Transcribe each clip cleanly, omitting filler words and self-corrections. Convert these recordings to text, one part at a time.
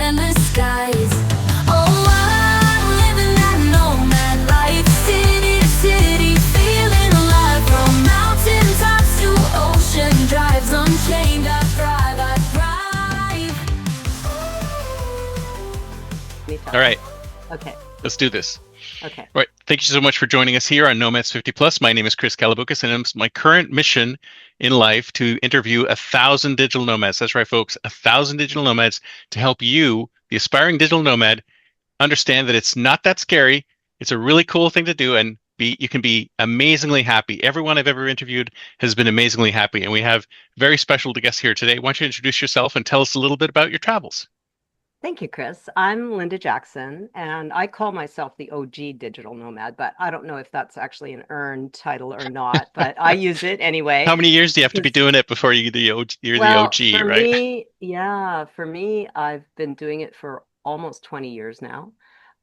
endless skies. Oh, I'm living that nomad life, city to city, feeling alive. From mountain tops to ocean drives, unchained, I thrive, I All thrive. right, Okay, let's do this. okay. All right, thank you so much for joining us here on Nomads 50 Plus. My name is Chris Kalaboukis, and it's my current mission in life to interview 1,000 digital nomads. That's right, folks, 1,000 digital nomads to help you, the aspiring digital nomad, understand that it's not that scary. It's a really cool thing to do, and you can be amazingly happy. Everyone I've ever interviewed has been amazingly happy, and we have very special guests here today. Why don't you introduce yourself and tell us a little bit about your travels? Thank you, Chris. I'm Linda Jackson, and I call myself the OG digital nomad, but I don't know if that's actually an earned title or not, but I use it anyway How many years do you have to be because, doing it before you're the well, OG, right? for me, I've been doing it for almost 20 years now,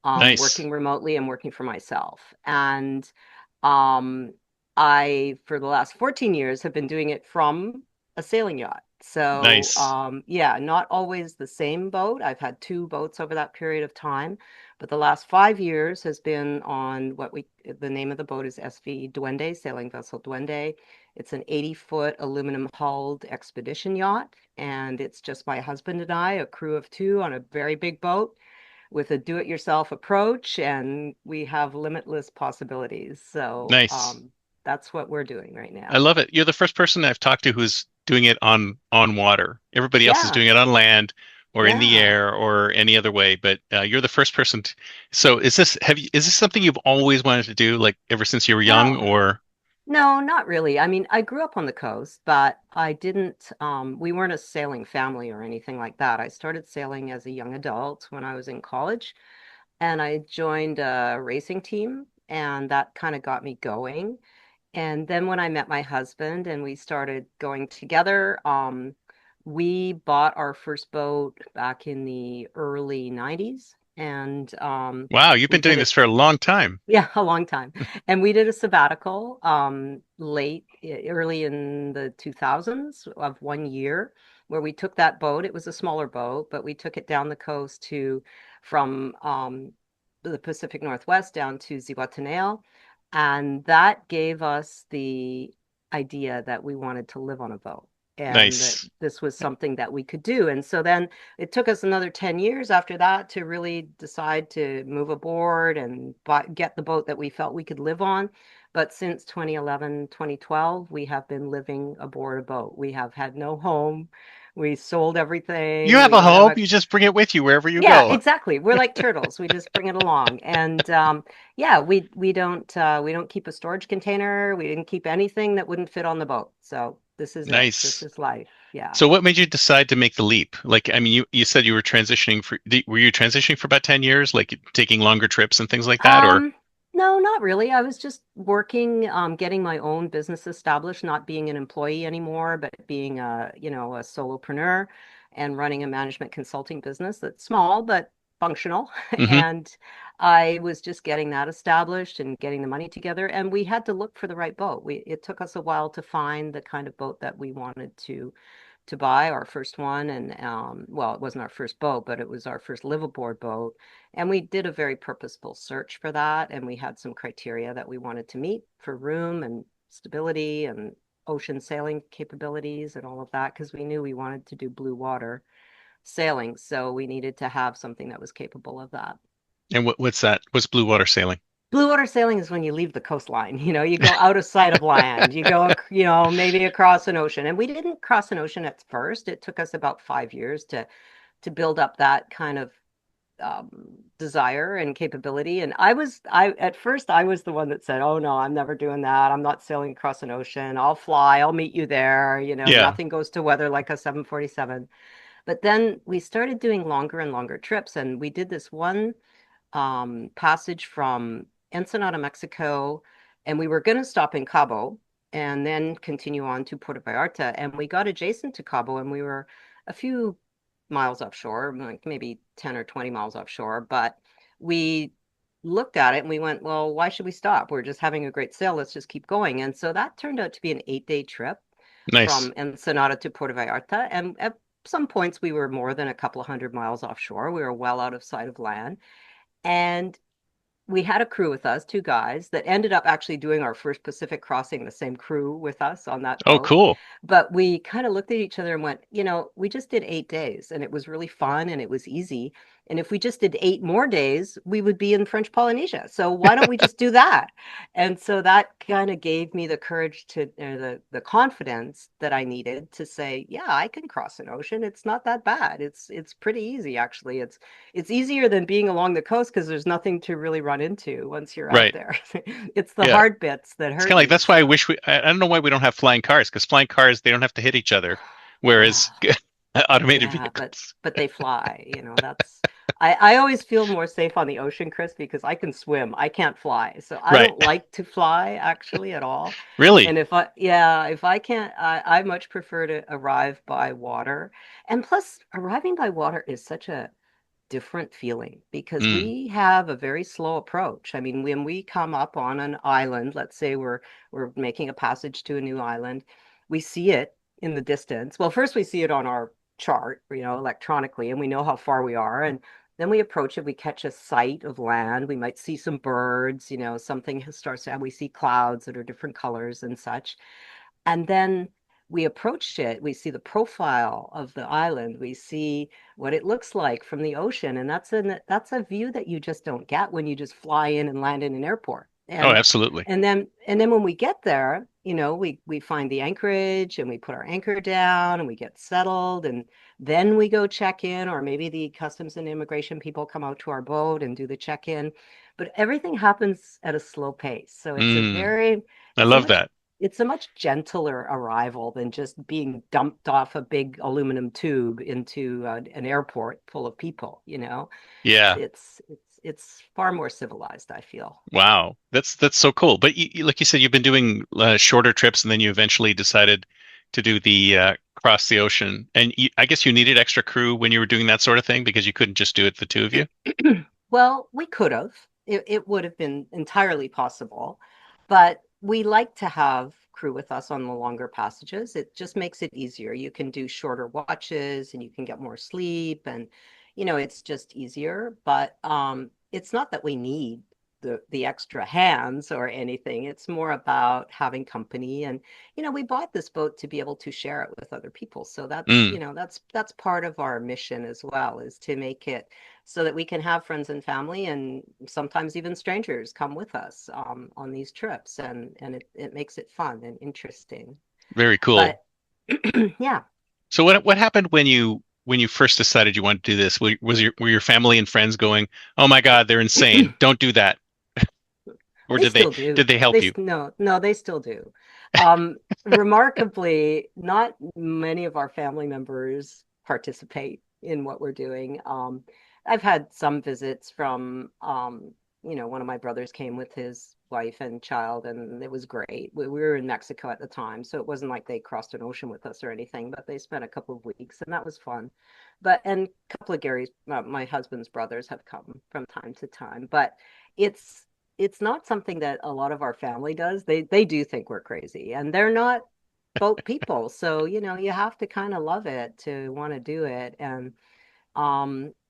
Nice. working remotely and working for myself. And um, I, for the last 14 years, have been doing it from a sailing yacht. So, Nice. yeah, not always the same boat. I've had two boats over that period of time, but the last 5 years has been on the name of the boat is SV Duende, sailing vessel Duende. It's an 80-foot aluminum hulled expedition yacht, and it's just my husband and I, a crew of two on a very big boat with a do-it-yourself approach, and we have limitless possibilities. So Nice. that's what we're doing right I now. love it. You're the first person I've talked to who's doing it on water. Everybody else is Yeah, doing it on land or in the yeah. air or any other way, but you're the first person. So is this something you've always wanted to do, like ever since you were young, Well, or no, not really. I mean, I grew up on the coast, but I didn't, we weren't a sailing family or anything like that. I started sailing as a young adult when I was in college, and I joined a racing team, and that kind of got me going. And then when I met my husband and we started going together, we bought our first boat back in the early 90s. And wow, you've we been doing did this it, for a long time. yeah, a long time. And we did a sabbatical early in the 2000s of 1 year where we took that boat. It was a smaller boat, but we took it down the coast from the Pacific Northwest down to Zihuatanejo. And that gave us the idea that we wanted to live on a boat and that Nice. this was something that we could do. And so then it took us another 10 years after that to really decide to move aboard and get the boat that we felt we could live on. But since 2011, 2012, we have been living aboard a boat. We have had no home. We sold You everything. have We a don't have home, a you just bring it with you wherever you Yeah, go. exactly. We're like turtles. We just bring it along. And yeah, we don't keep a storage container. We didn't keep anything that wouldn't fit on the boat. So this is it. This Nice. is life. Yeah. So what made you decide to make the leap? Like, I mean, you said you were were you transitioning for about 10 years, like taking longer trips and things like that, or? Um, no, not really. I was just working, getting my own business established, not being an employee anymore, but being a solopreneur and running a management consulting business that's small but functional. Hmm. And I was just getting that established and getting the money together. And we had to look for the right boat. It took us a while to find the kind of boat that we wanted to buy our first one. And well, it wasn't our first boat, but it was our first live aboard boat. And we did a very purposeful search for that. And we had some criteria that we wanted to meet for room and stability and ocean sailing capabilities and all of that, because we knew we wanted to do blue water sailing. So we needed to have something that was capable of that. And what's that? What's blue water sailing? Blue water sailing is when you leave the coastline. You go out of sight of land. You go, maybe across an ocean. And we didn't cross an ocean at first. It took us about 5 years to build up that kind of desire and capability. And I at first I was the one that said, "Oh no, I'm never doing that. I'm not sailing across an ocean. I'll fly. I'll meet you there. Yeah. Nothing goes to weather like a 747." But then we started doing longer and longer trips, and we did this one passage from Ensenada, Mexico, and we were going to stop in Cabo and then continue on to Puerto Vallarta. And we got adjacent to Cabo, and we were a few miles offshore, like maybe 10 or 20 miles offshore. But we looked at it and we went, well, why should we stop? We're just having a great sail. Let's just keep going. And so that turned out to be an 8-day trip Nice. from Ensenada to Puerto Vallarta. And some points we were more than a couple of hundred miles offshore. We were well out of sight of land. And we had a crew with us, two guys that ended up actually doing our first Pacific crossing, the same crew with us on that Oh, boat. cool. But we kind of looked at each other and went, we just did 8 days and it was really fun and it was easy. And if we just did 8 more days, we would be in French Polynesia. So why don't we just do that? And so that kind of gave me the courage to, the confidence that I needed to say, yeah, I can cross an ocean. It's not that bad. It's pretty easy actually. It's easier than being along the coast because there's nothing to really run into once you're out Right. there. It's the Yeah. hard bits that It's kind hurt of like you. that's why I So, wish I don't know why we don't have flying cars because flying cars they don't have to hit each other, yeah, whereas automated yeah, but vehicles. they fly, that's I always feel more safe on the ocean, Chris, because I can swim. I can't fly. So I Right. don't like to fly actually at all. Really? And if I can't, I much prefer to arrive by water. And plus, arriving by water is such a different feeling because Mm. we have a very slow approach. I mean, when we come up on an island, let's say we're making a passage to a new island, we see it in the distance. Well, first we see it on our chart, electronically, and we know how far we are. And then we approach it, we catch a sight of land. We might see some birds, something starts to, and we see clouds that are different colors and such. And then we approached it, we see the profile of the island, we see what it looks like from the ocean, and that's a view that you just don't get when you just fly in and land in an airport. Oh, And absolutely. and then when we get there, we find the anchorage and we put our anchor down and we get settled and then we go check in, or maybe the customs and immigration people come out to our boat and do the check-in. But everything happens at a slow pace. So Mm. I it's a love much that. it's a much gentler arrival than just being dumped off a big aluminum tube into an airport full of people, Yeah. It's far more civilized, I feel. Wow. That's so cool. But like you said, you've been doing shorter trips, and then you eventually decided to do the cross the ocean. And I guess you needed extra crew when you were doing that sort of thing because you couldn't just do it the two of you. Well, we could have. It would have been entirely possible, but we like to have crew with us on the longer passages. It just makes it easier. You can do shorter watches and you can get more sleep and it's just easier. But it's not that we need the extra hands or anything. It's more about having company and we bought this boat to be able to share it with other people. So Mm. that's part of our mission as well, is to make it so that we can have friends and family and sometimes even strangers come with us on these trips, and it makes it fun and interesting. Very cool. But yeah, So what happened when you first decided you wanted to do this? Were your family and friends going, "Oh my God, they're insane. Don't do that." Or they still did do. they help you? No, they still do. Remarkably, not many of our family members participate in what we're doing. I've had some visits from, one of my brothers came with his wife and child, and it was great. We were in Mexico at the time, so it wasn't like they crossed an ocean with us or anything, but they spent a couple of weeks, and that was fun. And a couple of my husband's brothers have come from time to time, but it's it's not something that a lot of our family does. They do think we're crazy, and they're not boat people. So, you have to kind of love it to want to do it. And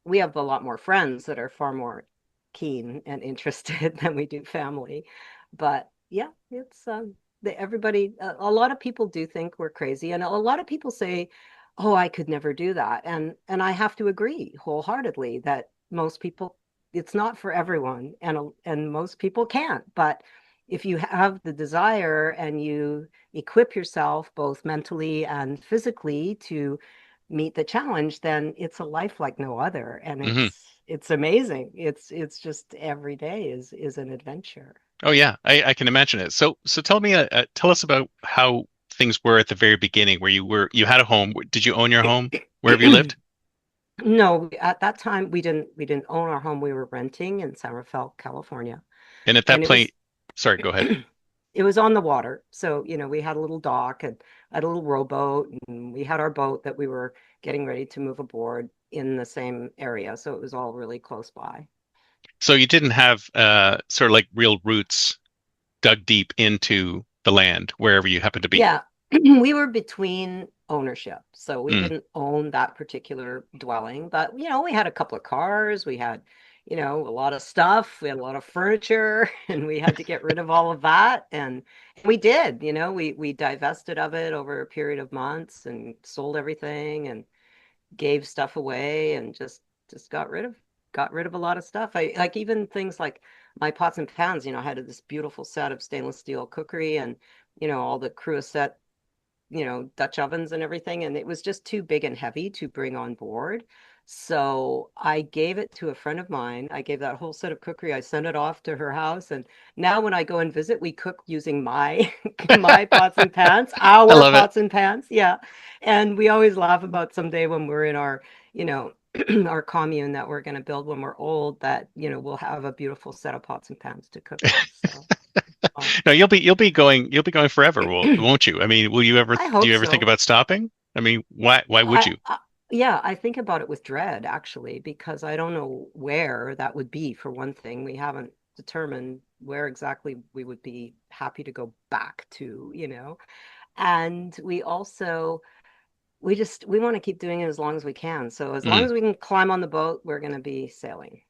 we have a lot more friends that are far more keen and interested than we do family. But yeah, it's everybody. A lot of people do think we're crazy, and a lot of people say, "Oh, I could never do that," and I have to agree wholeheartedly that most people, it's not for everyone, and most people can't. But if you have the desire and you equip yourself both mentally and physically to meet the challenge, then it's a life like no other, and Hmm. it's amazing. It's just every day is an adventure. Oh yeah, I can imagine it. So tell us about how things were at the very beginning, where you had a home. Did you own your home wherever you lived? No, at that time we didn't own our home. We were renting in San Rafael, California, And at that and it point, was sorry, go ahead. it was on the water. So, we had a little dock and had a little rowboat, and we had our boat that we were getting ready to move aboard in the same area. So it was all really close by. So you didn't have sort of like real roots dug deep into the land wherever you happen to be. Yeah. we were between ownership. So we Mm. didn't own that particular dwelling, but we had a couple of cars, we had, a lot of stuff, we had a lot of furniture, and we had to get rid of all of that. And we did, we divested of it over a period of months and sold everything and gave stuff away and just got rid of a lot of stuff. I like even things like my pots and pans, I had this beautiful set of stainless steel cookery and all the Creuset Dutch ovens and everything, and it was just too big and heavy to bring on board. So I gave it to a friend of mine. I gave that whole set of cookery. I sent it off to her house, and now when I go and visit, we cook using my my pots and pans, I our love it. pots and pans. Yeah. And we always laugh about someday when we're in our, our commune that we're going to build when we're old, that, we'll have a beautiful set of pots and pans to cook with. So, um, No, you'll be going forever, won't you? I mean, will you ever I do hope you ever think so. about stopping? I mean, why would you? Yeah, I think about it with dread actually, because I don't know where that would be for one thing. We haven't determined where exactly we would be happy to go back to. And we want to keep doing it as long as we can. So as long Mm, as we can climb on the boat, we're going to be sailing.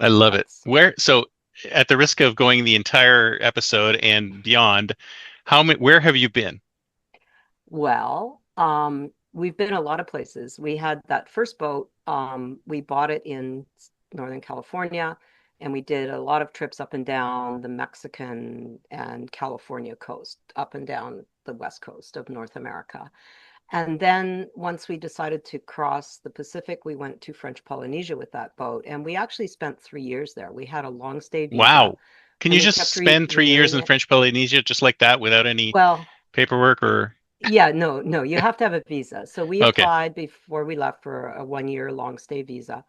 I So love it. that's So at the risk of going the entire episode and beyond, where have you been? Well, we've been a lot of places. We had that first boat, we bought it in Northern California, and we did a lot of trips up and down the Mexican and California coast, up and down the west coast of North America. And then once we decided to cross the Pacific, we went to French Polynesia with that boat, and we actually spent 3 years there. We had a long stay visa, Wow. Can and you we just kept spend 3 years renewing in it. French Polynesia just like that without any Well, paperwork or yeah, no, no, you have to have a visa. So we okay. applied before we left for a 1 year long stay visa.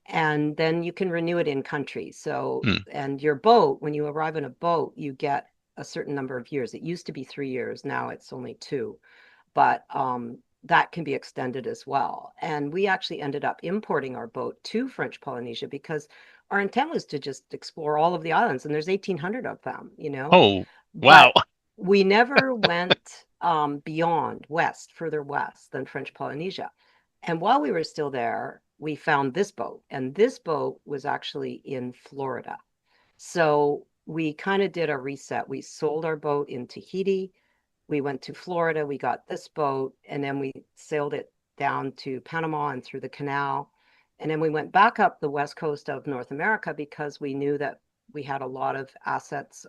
And then you can renew it in country. So, Hmm. and your boat, when you arrive in a boat, you get a certain number of years. It used to be 3 years, now it's only two. But that can be extended as well. And we actually ended up importing our boat to French Polynesia because our intent was to just explore all of the islands, and there's 1,800 of them. Oh, wow. But we never went beyond west, further west than French Polynesia. And while we were still there, we found this boat, and this boat was actually in Florida. So we kind of did a reset. We sold our boat in Tahiti. We went to Florida. We got this boat, and then we sailed it down to Panama and through the canal. And then we went back up the west coast of North America because we knew that we had a lot of assets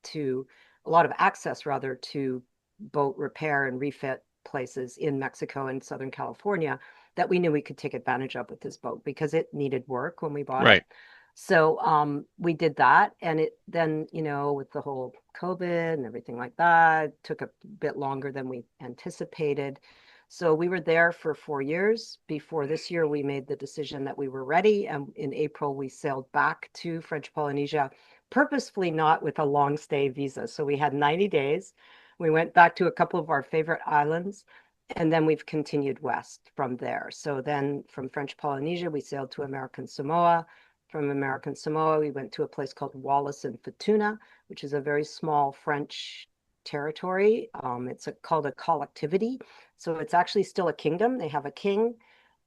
to a lot of access rather to boat repair and refit places in Mexico and Southern California that we knew we could take advantage of with this boat because it needed work when we bought it. Right. So we did that, and it then, with the whole COVID and everything like that, it took a bit longer than we anticipated. So we were there for 4 years. Before this year, we made the decision that we were ready, and in April we sailed back to French Polynesia, purposefully not with a long stay visa. So we had 90 days. We went back to a couple of our favorite islands, and then we've continued west from there. So then from French Polynesia, we sailed to American Samoa. From American Samoa, we went to a place called Wallis and Futuna, which is a very small French territory. Called a collectivity. So it's actually still a kingdom. They have a king,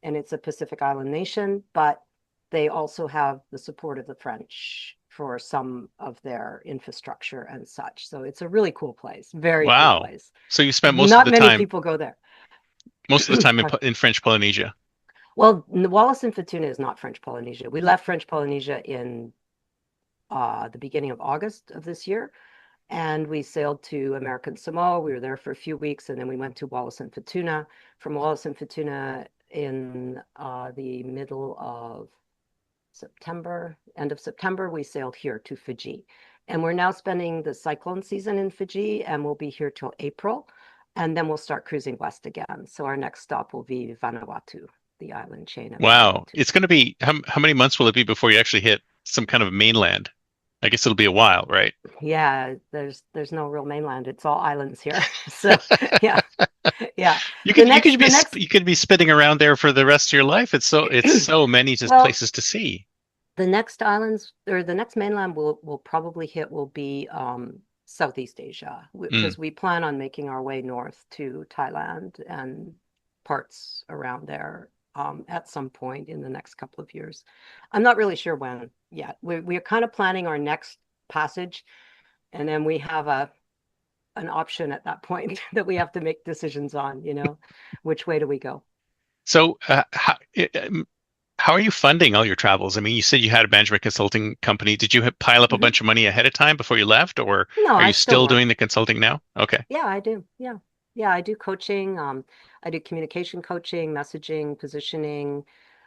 and it's a Pacific Island nation, but they also have the support of the French for some of their infrastructure and such. So it's a really cool place, very cool Wow. place. So you spent Not many people go there. most of the time in French Polynesia. Well, Wallis and Futuna is not French Polynesia. We left French Polynesia in the beginning of August of this year, and we sailed to American Samoa. We were there for a few weeks, and then we went to Wallis and Futuna. From Wallis and Futuna in the middle of September, end of September, we sailed here to Fiji. And we're now spending the cyclone season in Fiji, and we'll be here till April. And then we'll start cruising west again. So our next stop will be Vanuatu, the island chain of Wow. Vanuatu. It's going to be how many months will it be before you actually hit some kind of mainland? I guess it'll be a while, right? Yeah, there's no real mainland. It's all islands here. So yeah, yeah. You The could you could next be the next you could be spinning around there for the rest of your life. It's so many just well, places to see. the next islands or the next mainland we'll probably hit will be Southeast Asia Mm. because we plan on making our way north to Thailand and parts around there at some point in the next couple of years. I'm not really sure when yet. We're kind of planning our next passage, and then we have a an option at that point that we have to make decisions on, which way do we go? So, how are you funding all your travels? I mean, you said you had a management consulting company. Did you pile up a Hmm. bunch of money ahead of time before you left, or No, are I you still still doing work. the consulting now? Okay, Yeah, I do. Yeah. Yeah, I do coaching. I do communication coaching, messaging, positioning.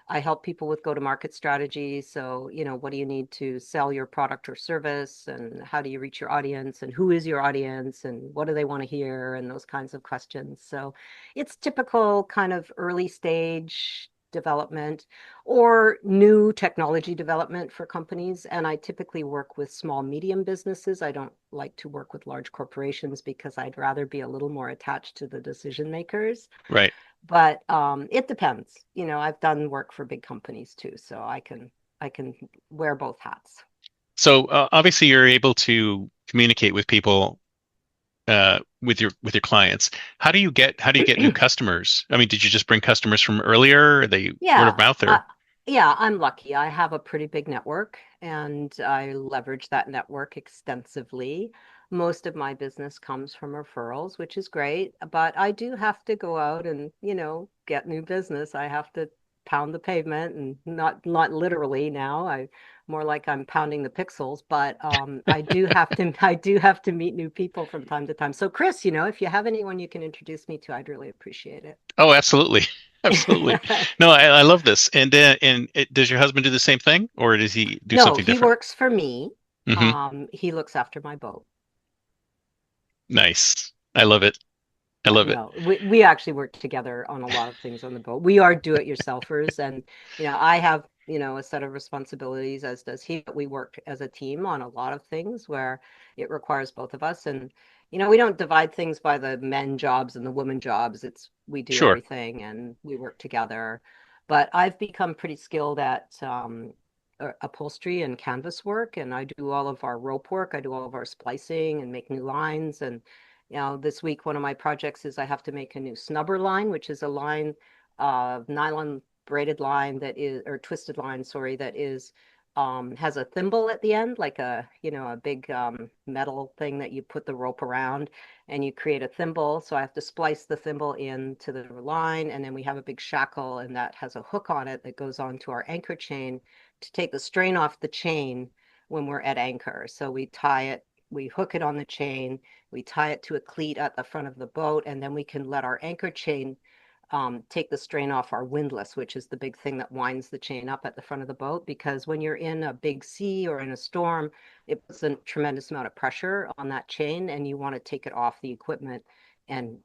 I help people with go-to-market strategies. So, what do you need to sell your product or service, and how do you reach your audience, and who is your audience, and what do they want to hear, and those kinds of questions. So, it's typical kind of early stage development or new technology development for companies. And I typically work with small, medium businesses. I don't like to work with large corporations because I'd rather be a little more attached to the decision makers. right. But it depends. I've done work for big companies too, so I can wear both hats. So obviously, you're able to communicate with people with your clients. How do you get new customers? I mean, did you just bring customers from earlier? Are they word of Yeah, mouth or? yeah, I'm lucky. I have a pretty big network and I leverage that network extensively. Most of my business comes from referrals, which is great, but I do have to go out and, get new business. I have to pound the pavement and not literally now. I more like I'm pounding the pixels, but I do have to meet new people from time to time. So Chris, if you have anyone you can introduce me to, I'd really appreciate Oh, absolutely, absolutely. it. No, I love this. And does your husband do the same thing, or does he do No, something he different? works for me. Hmm. He looks after my boat. Nice. I love it. I Yeah, love it. no, we actually work together on a lot of things on the boat. We are do-it-yourselfers, and I have a set of responsibilities, as does he. But we work as a team on a lot of things where it requires both of us, and we don't divide things by the men jobs and the women jobs. It's we do Sure. everything, and we work together. But I've become pretty skilled at upholstery and canvas work, and I do all of our rope work. I do all of our splicing and make new lines and this week, one of my projects is I have to make a new snubber line, which is a line of nylon braided line that is, or twisted line, sorry, that is, has a thimble at the end, like a big metal thing that you put the rope around and you create a thimble. So I have to splice the thimble into the line. And then we have a big shackle and that has a hook on it that goes onto our anchor chain to take the strain off the chain when we're at anchor. So we hook it on the chain, we tie it to a cleat at the front of the boat, and then we can let our anchor chain take the strain off our windlass, which is the big thing that winds the chain up at the front of the boat. Because when you're in a big sea or in a storm, it puts a tremendous amount of pressure on that chain, and you want to take it off the equipment and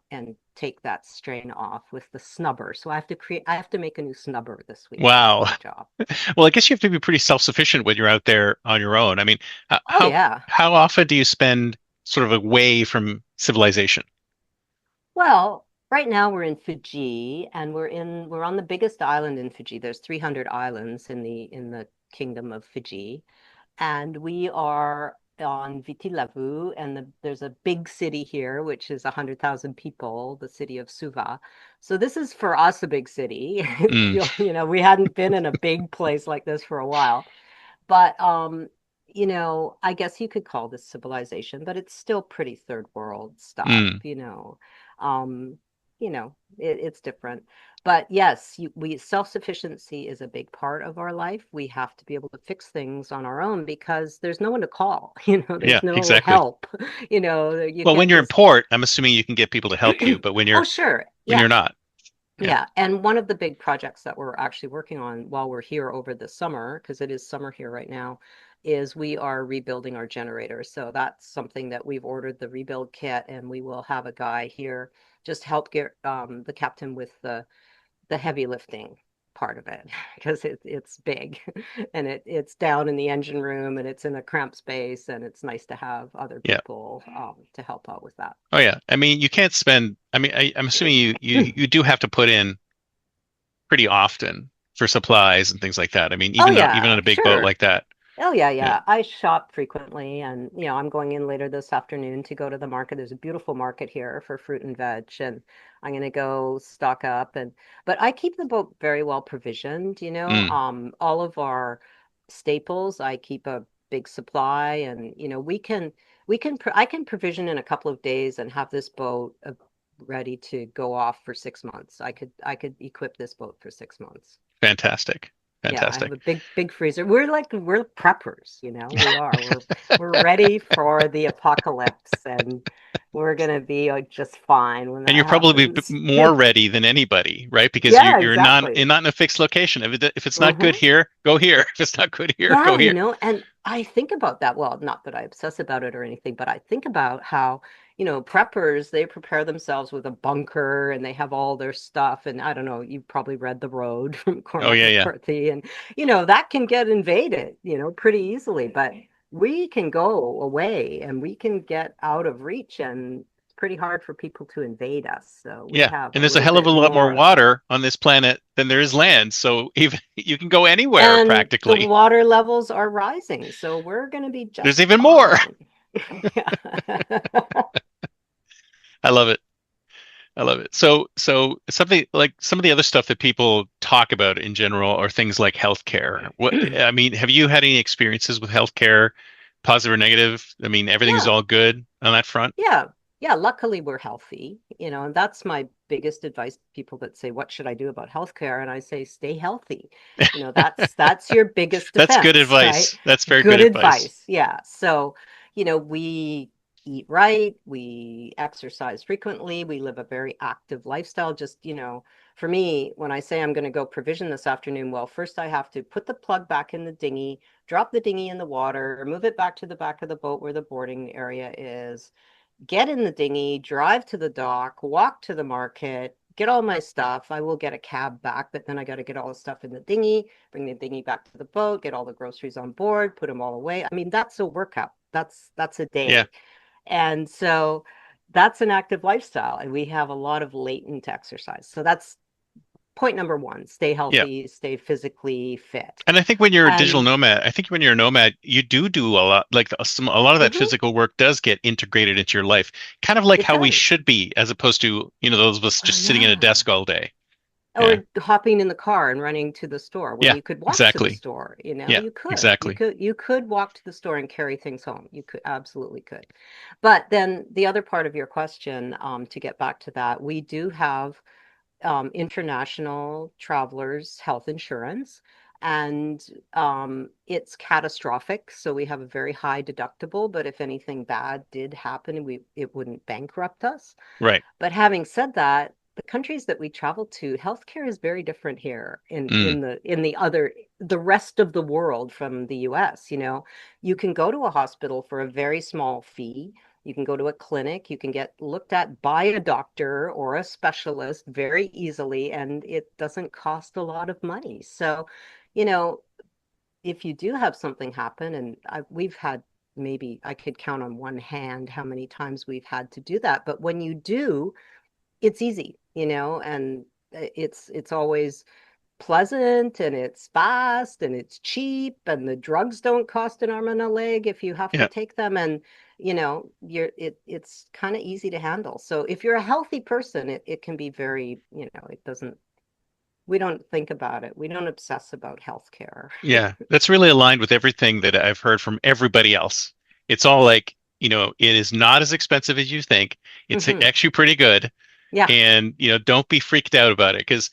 take that strain off with the snubber. So I have to make a new snubber this week. That's Wow. my job. Well, I guess you have to be pretty self-sufficient when you're out there on your own. I mean, Oh how yeah. how often do you spend sort of away from civilization? Well, right now we're in Fiji and we're on the biggest island in Fiji. There's 300 islands in the kingdom of Fiji, and we are on Viti Levu, and there's a big city here which is 100,000 people, the city of Suva. So this is for us a big city. Mm, We hadn't been in a big place like this for a while. But I guess you could call this civilization, but it's still pretty third world mm. stuff. Um, it's different. But yes, we self-sufficiency is a big part of our life. We have to be able to fix things on our own because there's no one to call, Yeah, there's no exactly. help. You Well, when can't you're in just port, I'm assuming you can get people to help you, but when Oh, you're sure. when you're Yeah. not, yeah. Yeah, and one of the big projects that we're actually working on while we're here over the summer, because it is summer here right now, is we are rebuilding our generator. So that's something that we've ordered the rebuild kit, and we will have a guy here just help get the captain with the heavy lifting part of it because it's big and it's down in the engine room and it's in a cramped space and it's nice to have other Yeah. people to help out with that. Oh yeah. I mean, you can't spend. I mean, I'm assuming you do have to put in pretty often for supplies and things like that. I mean, Oh even on yeah, a big boat sure. like that. Oh yeah, Yeah. yeah. I shop frequently and I'm going in later this afternoon to go to the market. There's a beautiful market here for fruit and veg and I'm gonna go stock up and but I keep the boat very well provisioned, Mm, all of our staples, I keep a big supply and I can provision in a couple of days and have this boat ready to go off for 6 months. I could equip this boat for 6 months. fantastic. Yeah, I have Fantastic. a big freezer. We're preppers, we are. We're ready for the apocalypse and we're gonna be just fine when And that you're probably happens. more ready than anybody, right? Because Yeah, you're exactly. not in a fixed location. If it's not good Hmm. here, go here. If it's not good here, Yeah, go here. and I think about that. Well, not that I obsess about it or anything, but I think about how, preppers, they prepare themselves with a bunker and they have all their stuff. And I don't know, you've probably read The Road from Oh Cormac yeah, yeah, McCarthy, and, that can get invaded, pretty easily. But we can go away and we can get out of reach, and it's pretty hard for people to invade us. So we yeah. have And a there's a little hell of a bit lot more more of a water on this planet than there is land. So even you can go anywhere And the practically. water levels are rising, so we're going to be There's just even more. fine. Yeah. I love it. I love it. So something like some of the other stuff that people talk about in general are things like healthcare. What, I mean, have you had any experiences with healthcare, positive or negative? I mean, everything's Yeah. all good on that front. Yeah. Yeah. Luckily, we're healthy, and that's my biggest advice to people that say, "What should I do about healthcare?" And I say, "Stay healthy." That's your biggest That's good defense, right? advice. That's very good Good advice. advice. Yeah. So, we eat right, we exercise frequently, we live a very active lifestyle. Just, for me, when I say I'm going to go provision this afternoon, well, first I have to put the plug back in the dinghy, drop the dinghy in the water, move it back to the back of the boat where the boarding area is, get in the dinghy, drive to the dock, walk to the market, get all my stuff. I will get a cab back, but then I got to get all the stuff in the dinghy, bring the dinghy back to the boat, get all the groceries on board, put them all away. I mean, that's a workout. That's a Yeah. day. And so that's an active lifestyle. And we have a lot of latent exercise. So that's point number one, stay Yeah. healthy, stay physically fit. And I think when you're a digital And nomad, I think when you're a nomad, you do a lot, like a lot of that mhm, physical work does get integrated into your life, kind of like it how we does. should be, as opposed to, those of us Well, just sitting at a yeah. desk all day. Yeah. Or hopping in the car and running to the store when Yeah, you could walk to the exactly. store, Yeah, you could. You exactly. could you could walk to the store and carry things home. You could absolutely could. But then the other part of your question, to get back to that, we do have international travelers health insurance, and it's catastrophic. So we have a very high deductible, but if anything bad did happen, it wouldn't bankrupt us. Right. But having said that, the countries that we travel to, healthcare is very different here Mm, the rest of the world from the US. You can go to a hospital for a very small fee. You can go to a clinic, you can get looked at by a doctor or a specialist very easily, and it doesn't cost a lot of money. So, you know, if you do have something happen, and we've had, maybe I could count on one hand how many times we've had to do that, but when you do, it's easy, and it's always pleasant and it's fast and it's cheap and the drugs don't cost an arm and a leg if you have to yeah. take them, and it's kind of easy to handle. So if you're a healthy person, it can be very, it doesn't we don't think about it. We don't obsess about healthcare. Yeah. That's really aligned with everything that I've heard from everybody else. It's all like, it is not as expensive as you think. It's Hmm. actually pretty good. Yeah. And, don't be freaked out about it because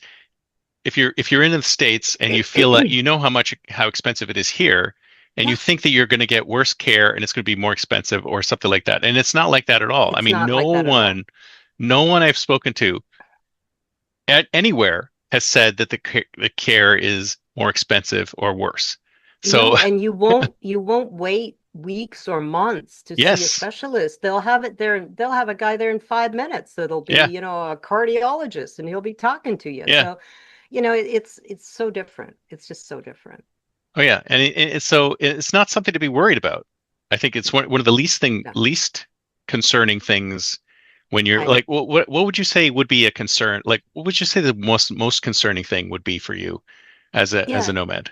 if you're in the States and you feel that how expensive it is here, and you Yeah, think that you're going to get worse care and it's going to be more expensive or something like that. And it's not like that at all. I it's mean, not like that at all. no one I've spoken to at anywhere has said that the care is more expensive or worse. So, No, and you won't wait weeks or months to see a yes. specialist. They'll have it there. They'll have a guy there in 5 minutes. That'll be, Yeah. a cardiologist, and he'll be talking to you. Yeah. So, it's so different. It's just so different. Oh yeah. And so it's not something to be worried about. I think it's one of the No, least concerning things when you're I know. like, what would you say would be a concern? Like, what would you say the most concerning thing would be for you as a Yeah, nomad?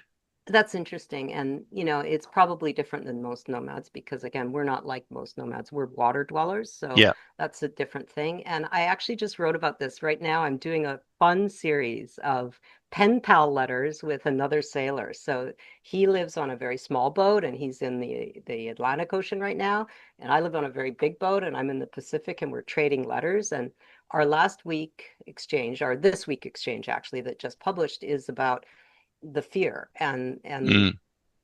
That's interesting. And, it's probably different than most nomads because, again, we're not like most nomads. We're water dwellers. So Yeah. that's a different thing. And I actually just wrote about this right now. I'm doing a fun series of pen pal letters with another sailor. So he lives on a very small boat and he's in the Atlantic Ocean right now. And I live on a very big boat and I'm in the Pacific and we're trading letters. And our last week exchange, or this week exchange actually, that just published is about the fear and Mm.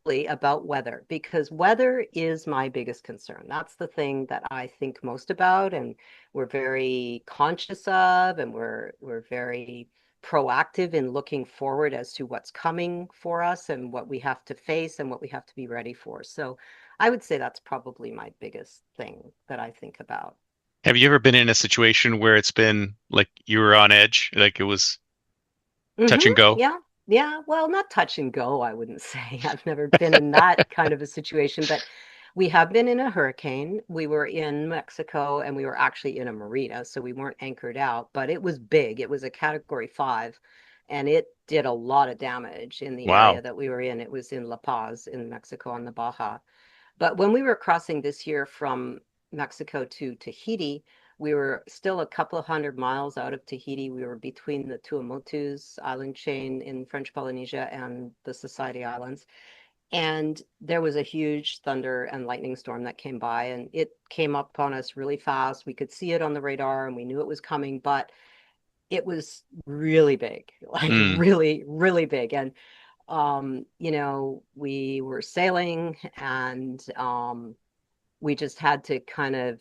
really about weather because weather is my biggest concern. That's the thing that I think most about and we're very conscious of and we're very proactive in looking forward as to what's coming for us and what we have to face and what we have to be ready for. So I would say that's probably my biggest thing that I think about. Have you ever been in a situation where it's been like you were on edge, like it was touch and go? Yeah. Yeah. Well, not touch and go, I wouldn't say. I've never been in that kind of a situation, but we have been in a hurricane. We were in Mexico and we were actually in a marina, so we weren't anchored out, but it was big. It was a category 5 and it did a lot of damage in the area Wow. that we were in. It was in La Paz in Mexico on the Baja. But when we were crossing this year from Mexico to Tahiti, we were still a couple of 100 miles out of Tahiti. We were between the Tuamotus island chain in French Polynesia and the Society Islands. And there was a huge thunder and lightning storm that came by, and it came up on us really fast. We could see it on the radar and we knew it was coming, but it was really big, like Mm. really, really big. And we were sailing and we just had to kind of,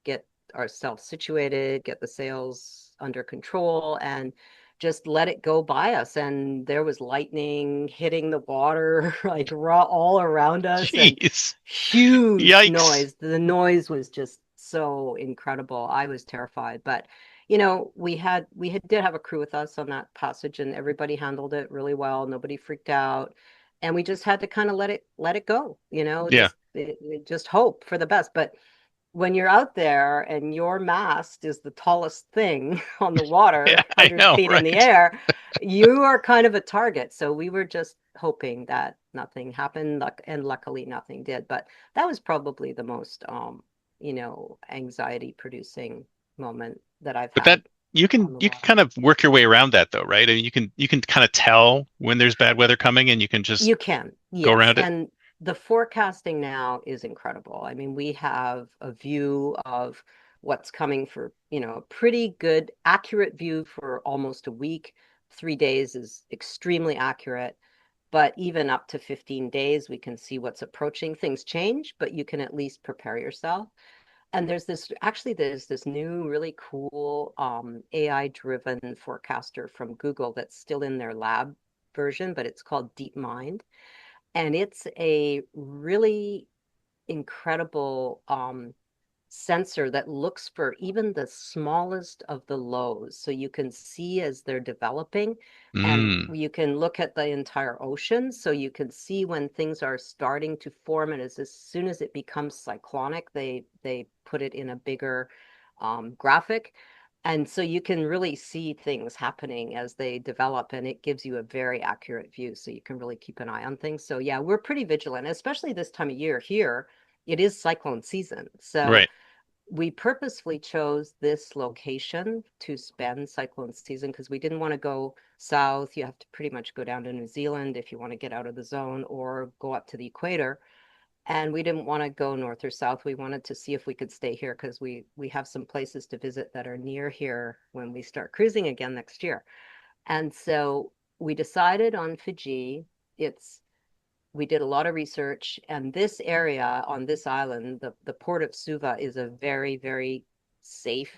get ourselves situated, get the sails under control, and just let it go by us. And there was lightning hitting the water like raw all around us, and Jeez. huge Yikes. noise. The noise was just so incredible. I was terrified, but we did have a crew with us on that passage, and everybody handled it really well. Nobody freaked out and we just had to kind of let it go, Yeah. just hope for the best. But when you're out there and your mast is the tallest thing on the water, Yeah, I 100 know, feet in the right? air, you are kind of a target. So we were just hoping that nothing happened, and luckily nothing did. But that was probably the most, anxiety producing moment that I've But that had you can on the you can water. kind of work your way around that though, right? I mean, you can kind of tell when there's bad weather coming and you can just You can, go yes. around it. And the forecasting now is incredible. I mean, we have a view of what's coming for, a pretty good, accurate view for almost a week. 3 days is extremely accurate, but even up to 15 days, we can see what's approaching. Things change, but you can at least prepare yourself. And there's this new really cool AI driven forecaster from Google that's still in their lab version, but it's called DeepMind, and it's a really incredible sensor that looks for even the smallest of the lows. So you can see as they're developing, and Mm. you can look at the entire ocean. So you can see when things are starting to form, and as soon as it becomes cyclonic, they put it in a bigger graphic. And so you can really see things happening as they develop, and it gives you a very accurate view. So you can really keep an eye on things. So yeah, we're pretty vigilant, especially this time of year here. It is cyclone season. So Right. we purposefully chose this location to spend cyclone season because we didn't want to go south. You have to pretty much go down to New Zealand if you want to get out of the zone or go up to the equator. And we didn't want to go north or south. We wanted to see if we could stay here because we have some places to visit that are near here when we start cruising again next year. And so we decided on Fiji. It's we did a lot of research, and this area on this island, the port of Suva, is a very, very safe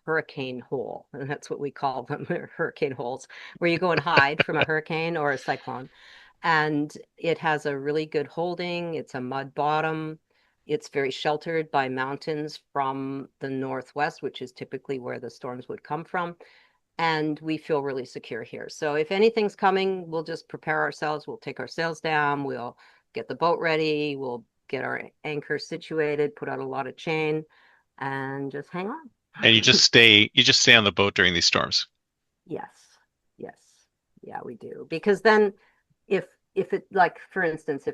hurricane hole. And that's what we call them, hurricane holes, where you go and hide from a hurricane or a cyclone. And it has a really good holding. It's a mud bottom. It's very sheltered by mountains from the northwest, which is typically where the storms would come from, and we feel really secure here. So if anything's coming, we'll just prepare ourselves. We'll take our sails down. We'll get the boat ready. We'll get our anchor situated, put out a lot of chain, and just hang And you on. just stay on the boat during these storms. Yes, yes, yeah, we do. Because then if if it, like, for instance,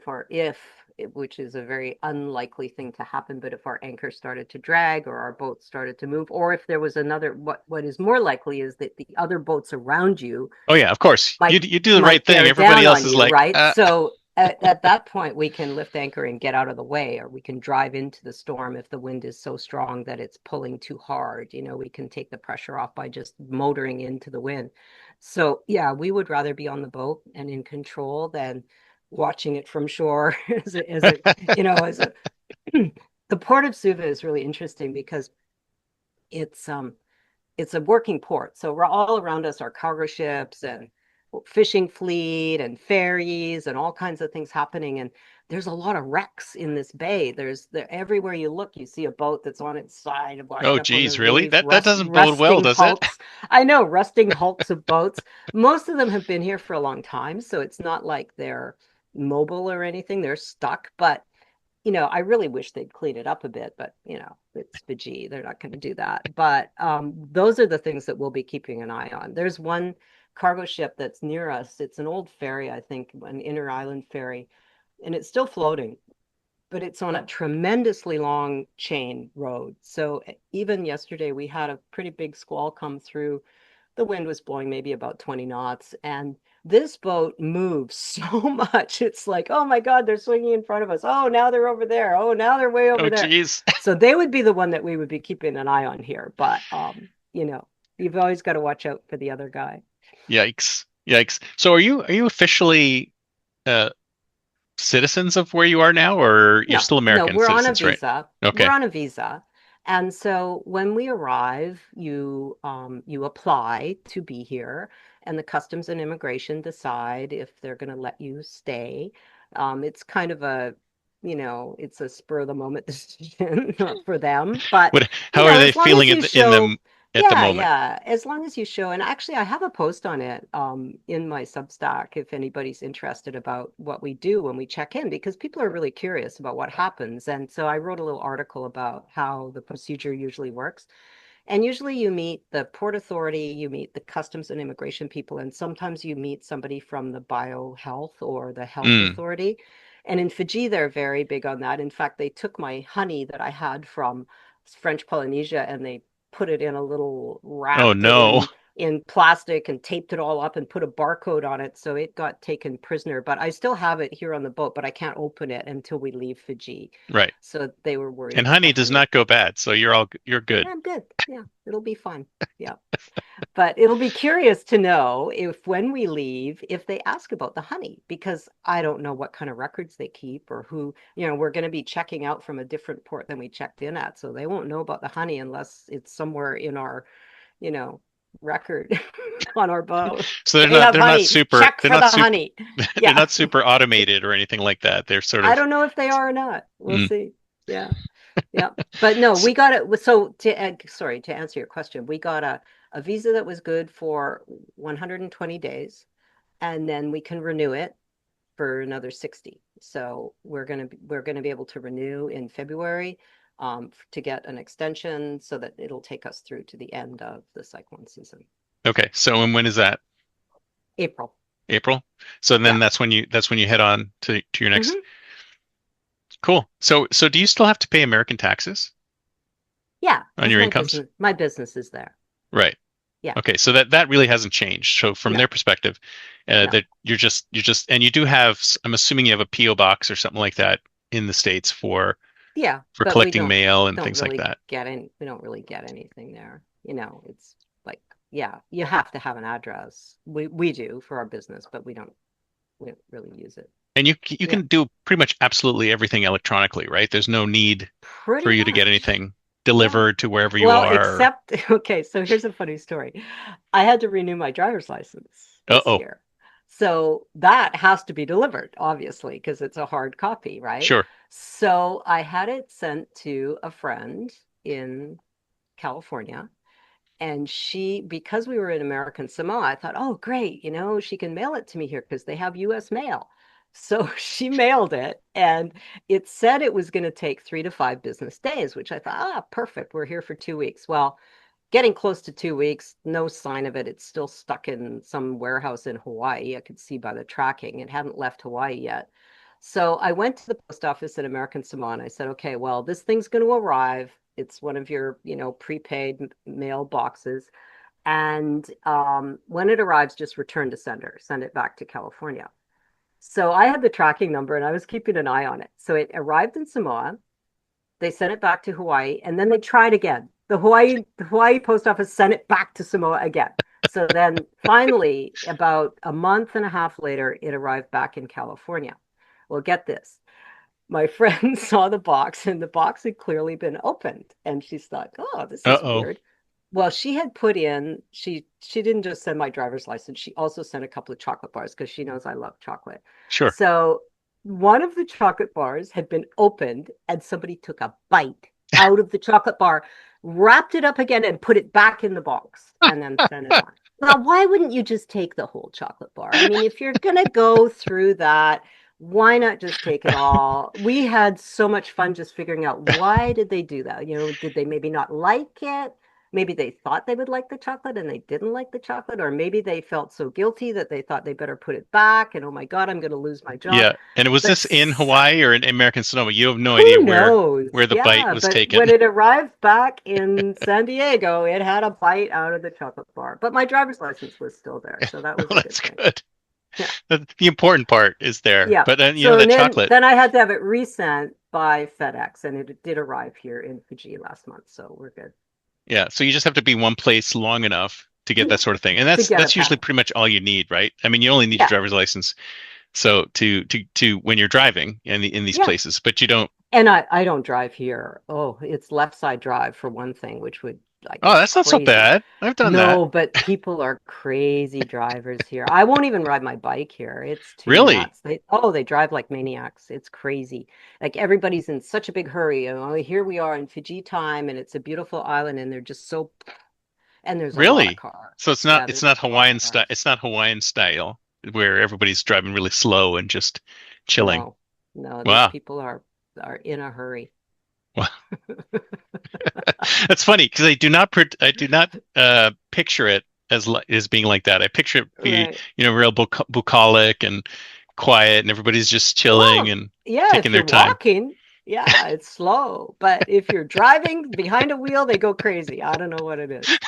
which is a very unlikely thing to happen, but if our anchor started to drag or our boat started to move, or if there was another, what is more likely is that the other boats around you Oh yeah, of course. You might you do the right might thing. bear Everybody down else on is you, like, right? So at that point, we can lift anchor and get out of the way, or we can drive into the storm if the wind is so strong that it's pulling too hard. We can take the pressure off by just motoring into the wind. So yeah, we would rather be on the boat and in control than watching it from shore. As a the port of Suva is really interesting because it's um it's a working port. So we're all around us are cargo ships and fishing fleet and ferries and all kinds of things happening. And there's a lot of wrecks in this bay. Everywhere you look, you see a boat that's on its side, washed oh up on the geez, really? reef, That doesn't bode well, rusting does it? hulks. I know, rusting hulks of boats. Most of them have been here for a long time, so it's not like they're mobile or anything. They're stuck, but I really wish they'd clean it up a bit, but it's Fiji. They're not going to do that. But those are the things that we'll be keeping an eye on. There's one cargo ship that's near us. It's an old ferry, I think, an inter island ferry, and it's still floating, but it's on a tremendously long chain road. So even yesterday, we had a pretty big squall come through. The wind was blowing maybe about 20 knots, and this boat moves so much. It's like, oh my God, they're swinging in front of us. Oh, now they're over there. Oh, now they're way Oh over there. geez. So they would be the one that we would be keeping an eye on here. But you've always got to watch out for the other guy. Yikes. Yikes. So are you officially uh citizens of where you are now, or you're No, still no, American we're on a citizens, right? visa. We're Okay. on a visa. And so when we arrive, you apply to be here, and the Customs and Immigration decide if they're going to let you stay. It's kind of it's a spur of the moment decision for them. But, How are they as long feeling as you in show, them at the yeah, moment? yeah. As long as you show, and actually, I have a post on it in my Substack if anybody's interested about what we do when we check in, because people are really curious about what happens. And so I wrote a little article about how the procedure usually works. And usually you meet the Port Authority, you meet the Customs and Immigration people, and sometimes you meet somebody from the BioHealth or the Health Mm. Authority. And in Fiji, they're very big on that. In fact, they took my honey that I had from French Polynesia and they put it in a little, Oh wrapped it no. in plastic and taped it all up and put a barcode on it. So it got taken prisoner. But I still have it here on the boat, but I can't open it until we leave Fiji. Right. So they were worried And about the honey does honey. not go bad, so you're good. Yeah, I'm good. Yeah, it'll be fun. Yeah. But it'll be curious to know if when we leave, if they ask about the honey, because I don't know what kind of records they keep or who, we're going to be checking out from a different port than we checked in at. So they won't know about the honey unless it's somewhere in our, you know, record on our boat. So They have they're not honey. super Check for the honey. they're Yeah. not super automated or anything like that. They're sort I of don't know if they are or not. We'll mm. see. Yeah. Yeah. But no, S- we got it. So sorry, to answer your question, we got a visa that was good for 120 days, and then we can renew it for another 60. So we're gonna be able to renew in February to get an extension so that it'll take us through to the end of the cyclone season. okay. So and when is that? April. April? So then Yeah. that's when you head on to your next. Hmm. Cool. So do you still have to pay American taxes Yeah, on because your my incomes? business is there. Right. Yeah. Okay, so that really hasn't changed. So from No, their perspective, no. that you're just and you do have I'm assuming you have a PO box or something like that in the States Yeah, for but we collecting don't mail and don't things like really that. get any we don't really get anything there. It's like, yeah, you have to have an address. We do for our business, but we don't really use it. And you Yeah, can do pretty much absolutely everything electronically, right? There's no need for pretty you to get much. anything Yeah. delivered to wherever you Well, are. except okay, so here's a funny story. I had to renew my driver's license this Uh-oh. year. So that has to be delivered, obviously, because it's a hard copy, right? Sure. So I had it sent to a friend in California. And because we were in American Samoa, I thought, oh, great, she can mail it to me here because they have US mail. So she mailed it, and it said it was going to take 3 to 5 business days, which I thought, perfect. We're here for 2 weeks. Well, getting close to 2 weeks, no sign of it. It's still stuck in some warehouse in Hawaii. I could see by the tracking. It hadn't left Hawaii yet. So I went to the post office in American Samoa and I said, okay, well, this thing's going to arrive. It's one of your, prepaid mail boxes. And when it arrives, just return to sender, send it back to California. So I had the tracking number and I was keeping an eye on it. So it arrived in Samoa. They sent it back to Hawaii, and then they tried again. The Hawaii post office sent it back to Samoa again. So then finally, about a month and a half later, it arrived back in California. Well, get this. My friend saw the box and the box had clearly been opened. And she's thought, oh, this is Uh-oh. weird. Well, she had put in, she didn't just send my driver's license, she also sent a couple of chocolate bars because she knows I love chocolate. Sure. So one of the chocolate bars had been opened and somebody took a bite out of the chocolate bar, wrapped it up again and put it back in the box and then sent it on. Now, why wouldn't you just take the whole chocolate bar? I mean, if you're gonna go through that, why not just take it all? We had so much fun just figuring out why did they do that? Did they maybe not like it? Maybe they thought they would like the chocolate and they didn't like the chocolate, or maybe they felt so guilty that they thought they better put it back and oh my God, I'm going to lose my job. Yeah. And was But this in Hawaii or in American Sonoma? You have no idea who where knows? the bite Yeah, was but taken. when it arrived back in San Diego, it had a bite out of the chocolate bar. But my driver's license was still there, so that was Well, a good that's thing. good. Yeah. The important part is there. Yeah. But then, So the and then chocolate. then I had to have it resent by FedEx, and it did arrive here in Fiji last month, so we're good. Yeah. So you just have to be one place long enough to get Mhm. that sort of thing. And To get a that's usually pet. pretty much all you need, right? I mean, you only need your Yeah. driver's license so to when you're driving in these Yeah. places, but you don't. And I don't drive here. Oh, it's left side drive for one thing, which would like Oh, it's that's not so crazy. bad. I've done that. No, but people are crazy drivers here. I won't even ride my bike here. It's too Really? nuts. They drive like maniacs. It's crazy. Like everybody's in such a big hurry. Here we are in Fiji time and it's a beautiful island and they're just so and there's a lot of Really? cars. So Yeah, it's there's not a lot of Hawaiian style. cars. It's not Hawaiian style where everybody's driving really slow and just chilling. No. No, these Wow. people are in a hurry. Wow. That's funny because I do not picture it as being like that. I picture it be, Right. real bucolic and quiet and everybody's just chilling Well, and yeah, taking if their you're time. walking, yeah, it's slow. But if you're driving behind a wheel, they go crazy. I don't know what it is.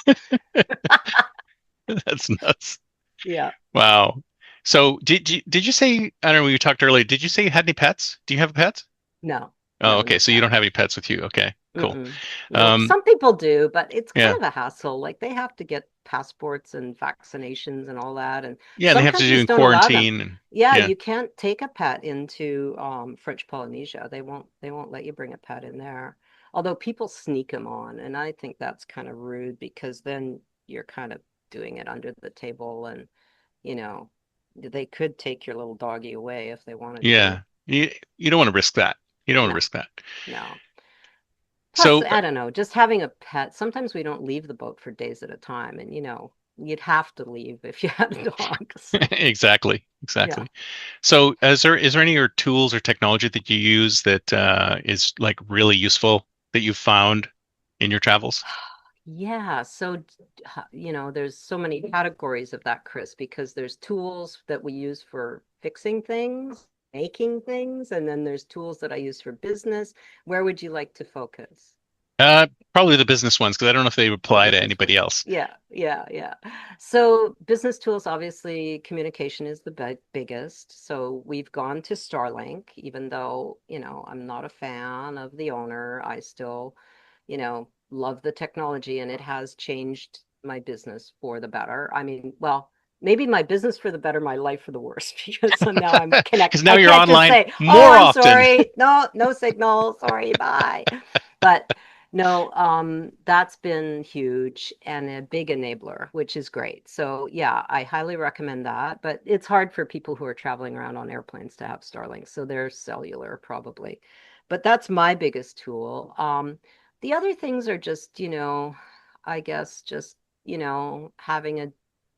That's nuts. Yeah. Wow. So did you say, I don't know, when you talked earlier, did you say you had any pets? Do you have pets? No, Oh, no, okay. no So you don't pets. have any pets with you. Okay, cool. Mm-mm. Nope. Um, Some people do, but it's kind yeah. of a hassle. Like they have to get passports and vaccinations and all that. And Yeah, and they some have to do countries in don't allow them. quarantine and Yeah, yeah. you can't take a pet into French Polynesia. They won't let you bring a pet in there. Although people sneak them on, and I think that's kind of rude because then you're kind of doing it under the table and, you know, they could take your little doggy away if they wanted to. Yeah. You don't want to risk that. You don't want to No, risk that. no. Plus, So I don't know, just having a pet, sometimes we don't leave the boat for days at a time. And, you'd have to leave if you had a dog. So, exactly, yeah. exactly. So is there any or tools or technology that you use that is like really useful that you've found in your travels? Yeah. So, there's so many categories of that, Chris, because there's tools that we use for fixing things, making things, and then there's tools that I use for business. Where would you like to focus? Probably the business ones because I don't know if they The apply to business anybody ones. else. Yeah, yeah, yeah. So business tools, obviously, communication is the biggest. So we've gone to Starlink, even though, I'm not a fan of the owner. I still, love the technology and it has changed my business for the better. I mean, well, maybe my business for the better, my life for the worse, because so now I'm connect. Because now I you're can't just online say, "Oh, more I'm often. sorry. No, no signal. Sorry, bye." But no, that's been huge and a big enabler, which is great. So yeah, I highly recommend that. But it's hard for people who are traveling around on airplanes to have Starlink, so they're cellular probably. But that's my biggest tool. The other things are just, I guess just, having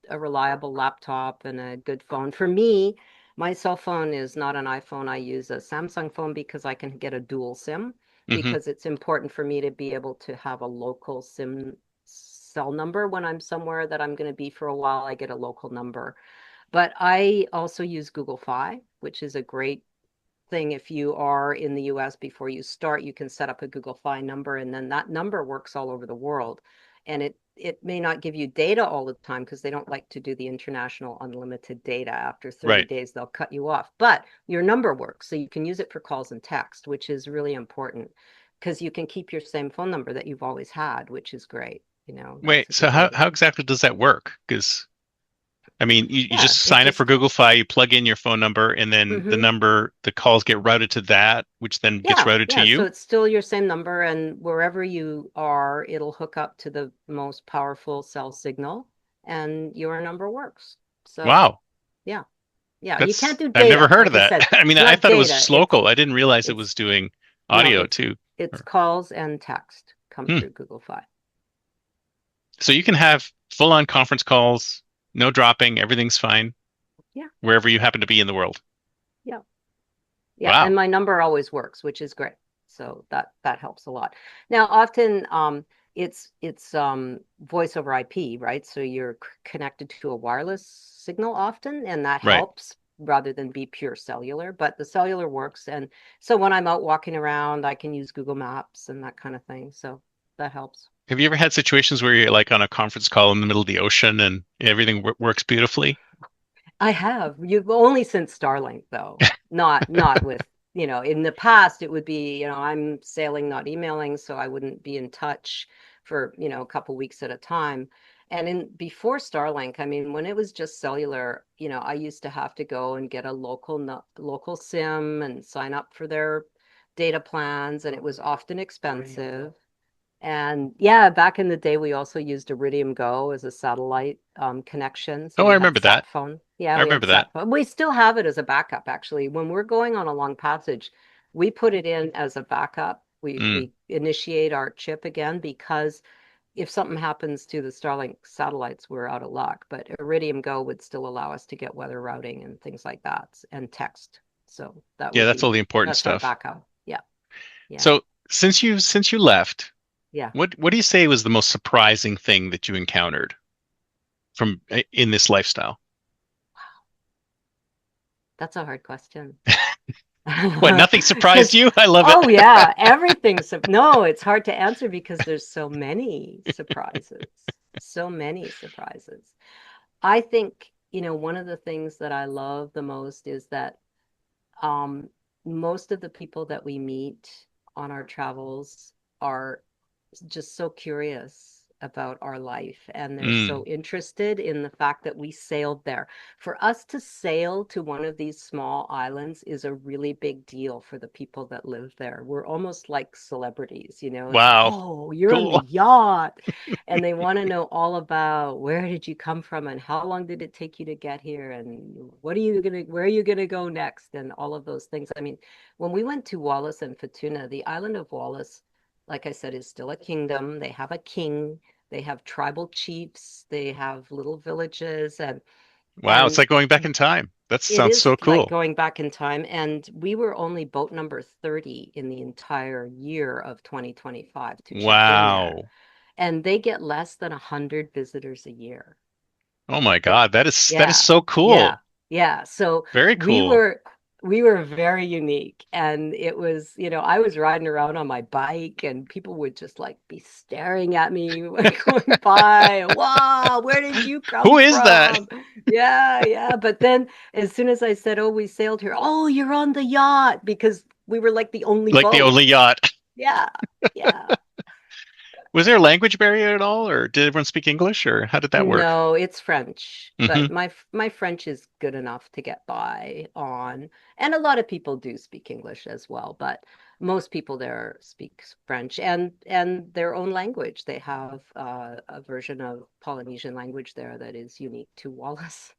a reliable laptop and a good phone. For me, my cell phone is not an iPhone. I use a Samsung phone because I can get a dual SIM Hmm. because it's important for me to be able to have a local SIM cell number when I'm somewhere that I'm going to be for a while. I get a local number. But I also use Google Fi, which is a great thing. If you are in the US before you start, you can set up a Google Fi number, and then that number works all over the world. And it may not give you data all the time because they don't like to do the international unlimited data. After 30 Right. days, they'll cut you off. But your number works, so you can use it for calls and text, which is really important because you can keep your same phone number that you've always had, which is great. That's Wait, a so good way to. how exactly does that work? Because I mean, you Yeah, just it sign up for just. Google Fi, you plug in your phone number, and then Hmm. the calls get routed to that, which then gets Yeah, routed to yeah. So you. it's still your same number, and wherever you are, it'll hook up to the most powerful cell signal, and your number works. So, Wow. yeah, yeah. You can't do I've never data. heard of Like I that. said, I mean, it's I not thought it was data. just local. I didn't realize it It's was doing no, audio too. it's calls and text come Hmm. through Google Fi. So you can have full-on conference calls, no dropping, everything's fine Yeah, wherever you happen to be in the world. yeah. Yeah, and Wow. my number always works, which is great. So that helps a lot. Now, often it's voice over IP, right? So you're connected to a wireless signal often, and that Right. helps rather than be pure cellular. But the cellular works, and so when I'm out walking around, I can use Google Maps and that kind of thing. So that helps. Have you ever had situations where you're like on a conference call in the middle of the ocean and everything works beautifully? I have. You've only since Starlink though. Not with, in the past it would be, I'm sailing, not emailing, so I wouldn't be in touch for, a couple weeks at a time. And in before Starlink, I mean, when it was just cellular, I used to have to go and get a local SIM and sign up for their data plans, and it was often expensive. And yeah, back in the day, we also used Iridium Go as a satellite connection. So Oh, I we had remember that. sat phone. Yeah, I we had remember that. sat phone. We still have it as a backup, actually. When we're going on a long passage, we put it in as a backup. We Mm. we initiate our chip again because if something happens to the Starlink satellites, we're out of luck. But Iridium Go would still allow us to get weather routing and things like that and text. So Yeah, that's all the important that's our stuff. backup. Yeah, yeah, So since you left, yeah. what do you say was the most surprising thing that you encountered from in this lifestyle? That's a hard question. What, nothing surprised Because, you? I love it. oh yeah, everything's no, it's hard to answer because there's so many surprises. So many surprises. I think, one of the things that I love the most is that um, most of the people that we meet on our travels are just so curious about our life, and they're so Mm. interested in the fact that we sailed there. For us to sail to one of these small islands is a really big deal for the people that live there. We're almost like celebrities, It's like, Wow. oh, you're on the Cool. yacht. And they want to know all about where did you come from and how long did it take you to get here and where are you gonna go next and all of those things. I mean, when we went to Wallis and Futuna, the island of Wallis, like I said, is still a kingdom. They have a king, they have tribal chiefs, they have little villages, and Wow, it's and like going back in time. That it sounds is so like cool. going back in time. And we were only boat number 30 in the entire year of 2025 to check in there. Wow. And they get less than 100 visitors a year. Oh my It, God, that is yeah, so yeah, cool. yeah. So Very we cool. were we were very unique, and it was, I was riding around on my bike, and people would just like be staring at me like going by. Wow, where did you Who come is that? from? Yeah, yeah. But then as soon as I said, "Oh, we sailed here," "Oh, you're on the yacht," because we were like the only Like the boat. only yacht. Yeah, yeah. Was there a language barrier at all, or did everyone speak English, or how did that work? No, it's French, Hmm. but my French is good enough to get by on. And a lot of people do speak English as well, but most people there speak French and their own language. They have a version of Polynesian language there that is unique to Wallis,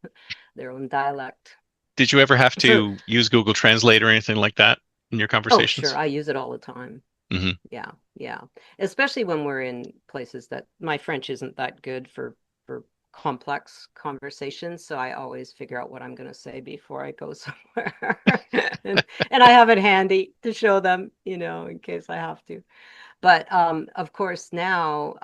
their own dialect. Did you ever have So, to use Google Translate or anything like that in your oh, sure, conversations? I use it all the time. Hmm. Yeah, yeah. Especially when we're in places that my French isn't that good for complex conversations, so I always figure out what I'm going to say before I go somewhere. And I have it handy to show them, in case I have to. But of course, now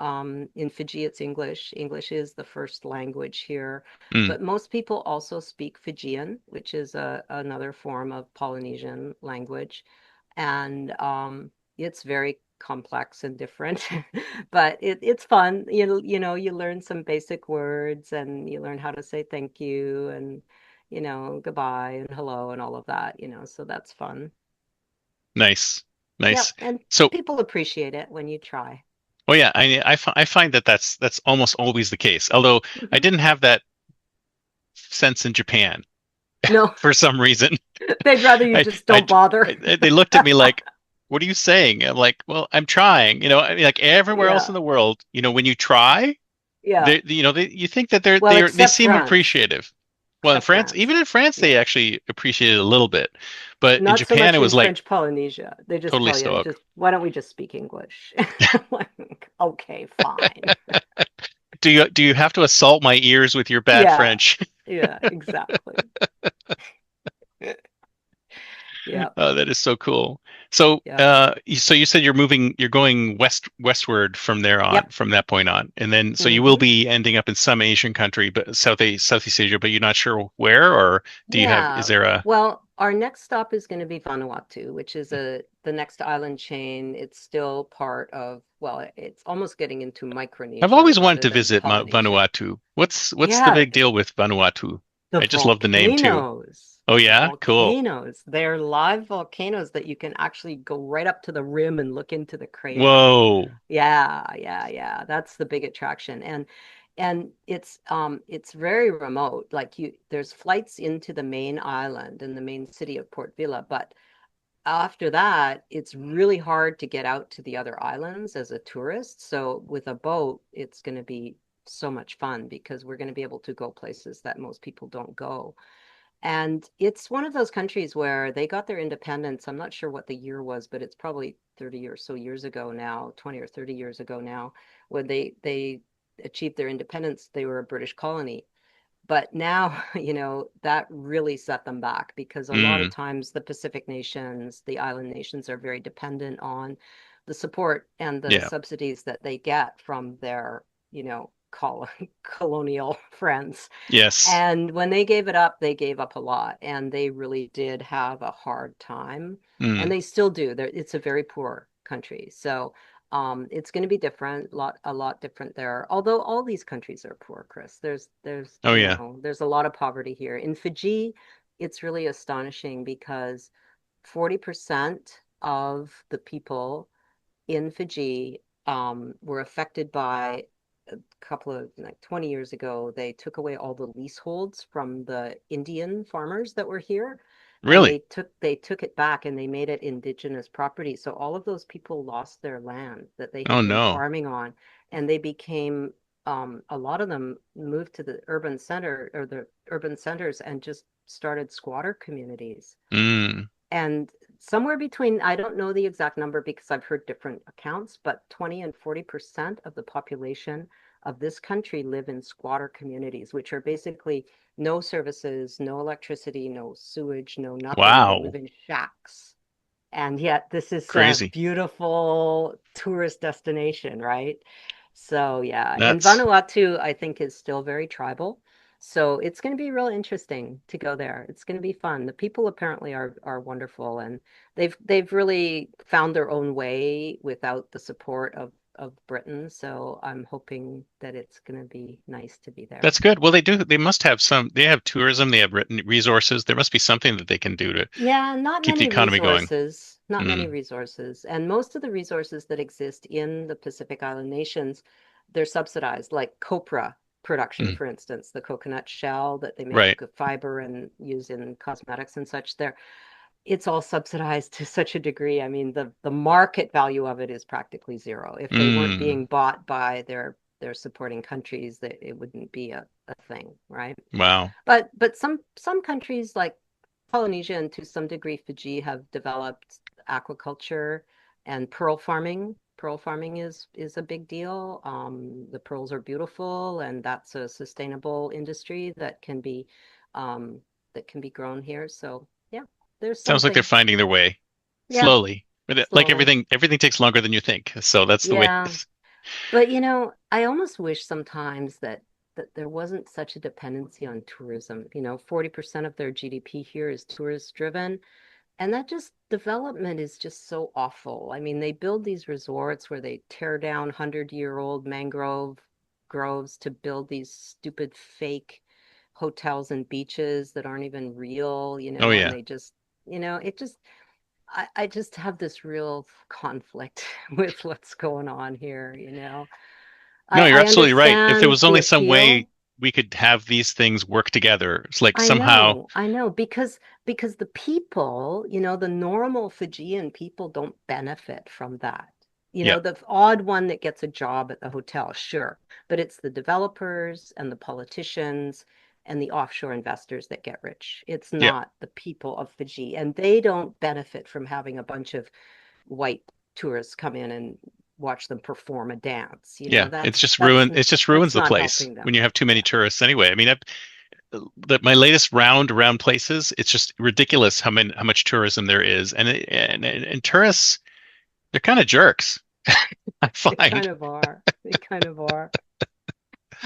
in Fiji, it's English. English is the first language here. Mm, But most people also speak Fijian, which is another form of Polynesian language. And it's very complex and different, but it's fun. You know, you learn some basic words and you learn how to say thank you and, goodbye and hello and all of that, so that's fun. nice, Yep, nice. and So, people appreciate it when you try. oh yeah, I find that that's almost always the case. Although I Mhm. didn't have that sense in Japan No, for some reason. they'd rather you I, just I, don't bother. they looked at me like, "What are you saying?" I'm like, "Well, I'm trying." I mean, like everywhere else in Yeah, the world, when you try, yeah. you think that they're Well, they except seem France. appreciative. Well, in Except France, France. even in France, they Yeah. actually appreciate it a little bit, but in Not so Japan, much it in was like French Polynesia. They just totally tell you, stoic. just why don't we just speak English? Like, okay, fine. Do you have to assault my ears with your bad Yeah, French? yeah, exactly. Yeah, Oh, that is so cool. So, yeah. so you said you're going westward from there on, Yep. from that point on, and then so you will Hmm. be ending up in some Asian country, but Southeast Asia, but you're not sure where, or is Yeah. there a? Well, our next stop is going to be Vanuatu, which is the next island chain. It's still part of, well, it's almost getting into I've Micronesia always wanted rather to than visit Polynesia. Vanuatu. What's the Yeah, big deal with Vanuatu? the I just love the name too. volcanoes. Oh The yeah, cool. volcanoes. They're live volcanoes that you can actually go right up to the rim and look into the crater. Whoa. Yeah, yeah, yeah. That's the big attraction. And it's very remote. Like there's flights into the main island in the main city of Port Vila, but after that, it's really hard to get out to the other islands as a tourist. So with a boat, it's going to be so much fun because we're going to be able to go places that most people don't go. And it's one of those countries where they got their independence. I'm not sure what the year was, but it's probably 30 or so years ago now, 20 or 30 years ago now, when they achieved their independence. They were a British colony. But now, that really set them back because a lot of Mm, times the Pacific nations, the island nations are very dependent on the support and the yeah. subsidies that they get from their, colonial friends. Yes. And when they gave it up, they gave up a lot, and they really did have a hard time. And Mm. they still do. It's a very poor country. So it's going to be different, a lot different there. Although all these countries are poor, Chris. Oh yeah. There's a lot of poverty here. In Fiji, it's really astonishing because 40% of the people in Fiji were affected by a couple of like 20 years ago. They took away all the leaseholds from the Indian farmers that were here, and Really? they took it back and they made it indigenous property. So all of those people lost their land that they Oh had been no. farming on, and they became a lot of them moved to the urban center or the urban centers and just started squatter communities. Mm. And somewhere between, I don't know the exact number because I've heard different accounts, but 20 and 40% of the population of this country live in squatter communities, which are basically no services, no electricity, no sewage, no nothing. They live Wow. in shacks. And yet, this is a Crazy. beautiful tourist destination, right? So, yeah. And Nuts. Vanuatu, I think, is still very tribal. So it's going to be real interesting to go there. It's going to be fun. The people apparently are wonderful, and they've really found their own way without the support of Britain. So I'm hoping that it's going to be nice to be there. That's good. Well, they must have they have tourism, they have written resources. There must be something that they can do to Yeah, not keep the many economy going. resources, not many Mm. resources. And most of the resources that exist in the Pacific Island nations, they're subsidized, like copra production, Mm. for instance, the coconut shell that they make Right. fiber and use in cosmetics and such there. It's all subsidized to such a degree. I mean, the market value of it is practically zero. If they weren't Mm. being bought by their supporting countries, that it wouldn't be a thing, right? Wow. But some countries like Polynesia and to some degree Fiji have developed aquaculture and pearl farming. Pearl farming is a big deal. The pearls are beautiful, and that's a sustainable industry that can be grown here. So yeah, there's Sounds like they're something. finding their way Yeah, slowly. But like slowly. everything takes longer than you think. So that's the way it Yeah. is. But I almost wish sometimes that there wasn't such a dependency on tourism. 40% of their GDP here is tourist driven. And that just development is just so awful. I mean, they build these resorts where they tear down 100-year-old mangrove groves to build these stupid fake hotels and beaches that aren't even real, Oh and yeah. they just, it just, I just have this real conflict with what's going on here. No, you're I absolutely right. If there understand was the only some way appeal. we could have these things work together, it's like somehow, I know, because the people, the normal Fijian people don't benefit from that. yeah, The odd one that gets a job at the hotel, sure, but it's the developers and the politicians and the offshore investors that get rich. It's yeah, not the people of Fiji, and they don't benefit from having a bunch of white tourists come in and watch them perform a dance. yeah. It just ruins That's the not place helping when them. you have too many Yeah. tourists anyway. I mean, my latest round around places, it's just ridiculous how much tourism there is, and tourists, they're kind of jerks, I They kind find. of are. They kind of are.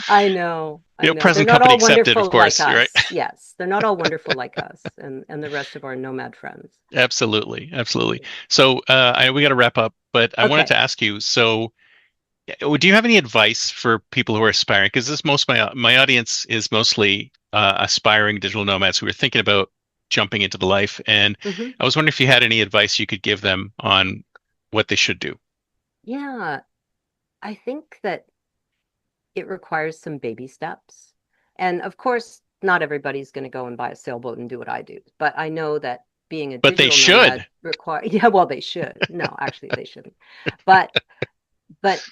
I know. I know. They're Present not company all accepted, of wonderful like course, right? us. Yes, they're not all wonderful like us and the rest of our nomad friends. Absolutely, absolutely. So, we got to wrap up, but I wanted Okay. to ask you, so do you have any advice for people who are aspiring? Because this most my audience is mostly aspiring digital nomads who are thinking about jumping into the life, and Hmm. I was wondering if you had any advice you could give them on what they should do. Yeah, I think that it requires some baby steps. And of course, not everybody's going to go and buy a sailboat and do what I do. But I know that being a But they digital nomad should. require, yeah, well, they should. No, actually, they shouldn't. But but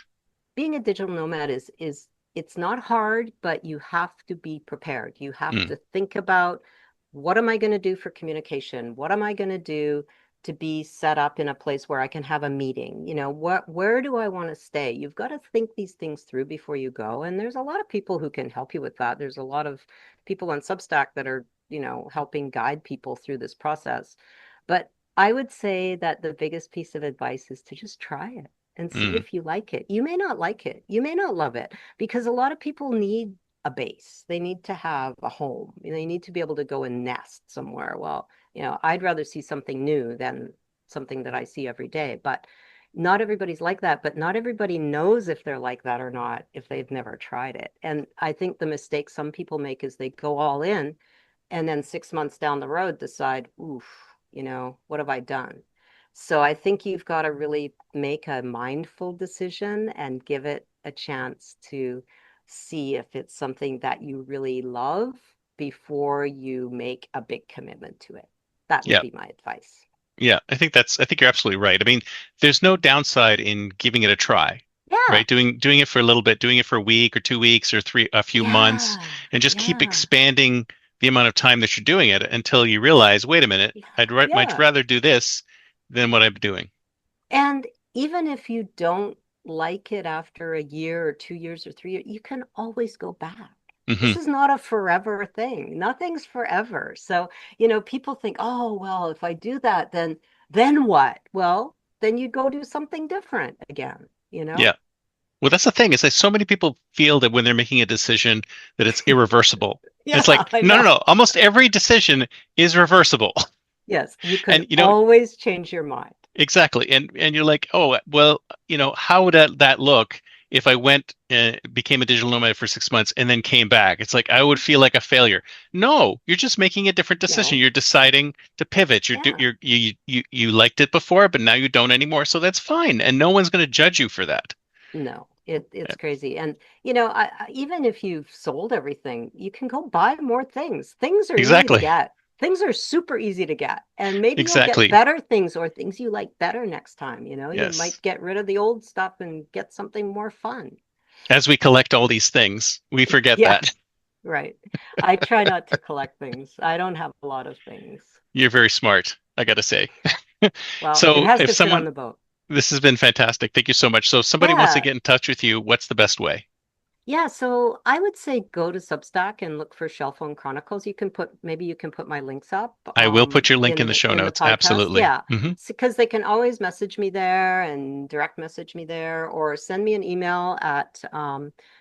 being a digital nomad is it's not hard, but you have to be prepared. You have Mm, to think about what am I going to do for communication? What am I going to do to be set up in a place where I can have a meeting? Where do I want to stay? You've got to think these things through before you go. And there's a lot of people who can help you with that. There's a lot of people on Substack that are, helping guide people through this process. But I would say that the biggest piece of advice is to just try it and see mm, if you like it. You may not like it. You may not love it because a lot of people need a base. They need to have a home. They need to be able to go and nest somewhere. Well, I'd rather see something new than something that I see every day. But not everybody's like that. But not everybody knows if they're like that or not if they've never tried it. And I think the mistake some people make is they go all in and then 6 months down the road decide, oof, what have I done? So I think you've got to really make a mindful decision and give it a chance to see if it's something that you really love before you make a big commitment to it. That would yeah. be my advice. Yeah, I think you're absolutely right. I mean, there's no downside in giving it a try, Yeah. right? Doing it for a little bit, doing it for a week or 2 weeks or a few months, Yeah. and just keep Yeah. expanding the amount of time that you're doing it until you realize, wait a minute, Yeah. might Yeah. rather do this than what I'm doing. And even if you don't like it after a year or 2 years or 3 years, you can always go back. This Hmm. is not a forever thing. Nothing's forever. So, people think, oh, well, if I do that, then what? Well, then you go do something different again. Yeah. Well, that's the thing is that so many people feel that when they're making a decision that it's irreversible. And it's Yeah, like, I no, no, know. no. Almost every decision is reversible. Yes, you can And always change your mind. exactly. And you're like, oh, well, how would that look if I went became a digital nomad for 6 months and then came back? It's like I would feel like a failure. No, you're just making a different decision. No, You're deciding to pivot. yeah. You liked it before, but now you don't anymore. So that's fine, and no one's going to judge you for that. No, it's crazy. And even if you've sold everything, you can go buy more things. Things are easy to Exactly. get. Things are super easy to get. And maybe you'll get Exactly. better things or things you like better next time. You Yes. might get rid of the old stuff and get something more fun. As we collect all these things, we forget Yeah, that. right. I try not to collect things. I don't have a lot of things. You're very smart, I gotta say. Well, it So has if to fit on someone, the boat. this has been fantastic. Thank you so much. So if somebody wants to Yeah. get in touch with you, what's the best way? Yeah, so I would say go to Substack and look for Shell Phone Chronicles. You can put maybe you can put my links up I will put your link in the show in the notes. podcast. Absolutely. Yeah, because they can always message me there and direct message me there or send me an email at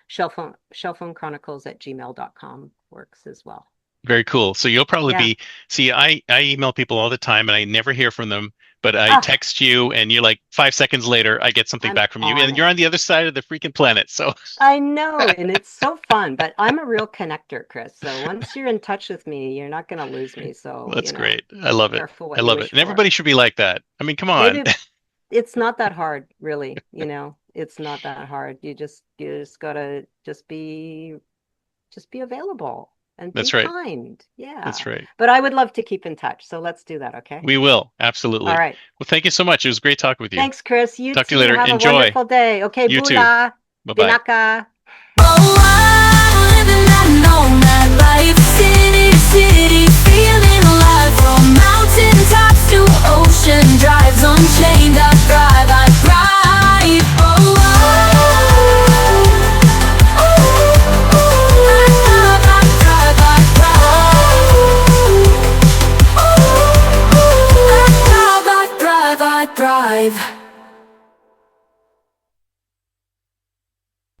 shellphonechronicles at gmail.com works as well. Very cool. So you'll probably Yeah. be, see, I email people all the time and I never hear from them, but I Ah, text you and you're like 5 seconds later, I get something I'm back from you on and you're it. on the other side of the freaking planet. So I know, and it's so fun, but I'm a real connector, Chris. So once you're in touch with me, you're not going to lose me. So, that's great. I love it. careful I what you love it. wish And for. everybody should be like that. I mean, come on. Maybe it's not that hard, really, It's not that hard. You just gotta just be available and be That's right. kind. That's Yeah. right. But I would love to keep in touch. So let's do that, okay? We will. All Absolutely. right. Well, thank you so much. It was great talking with you. Thanks, Chris. You Talk to you too. later. Have a Enjoy. wonderful day. Okay, You too. bula. Bye-bye. Binaka. Oh, I'm living that nomad life, city to city, feeling alive. From mountain tops to ocean drives, unchained, I thrive, I thrive. Oh, I thrive, I thrive. I thrive, I thrive, I thrive.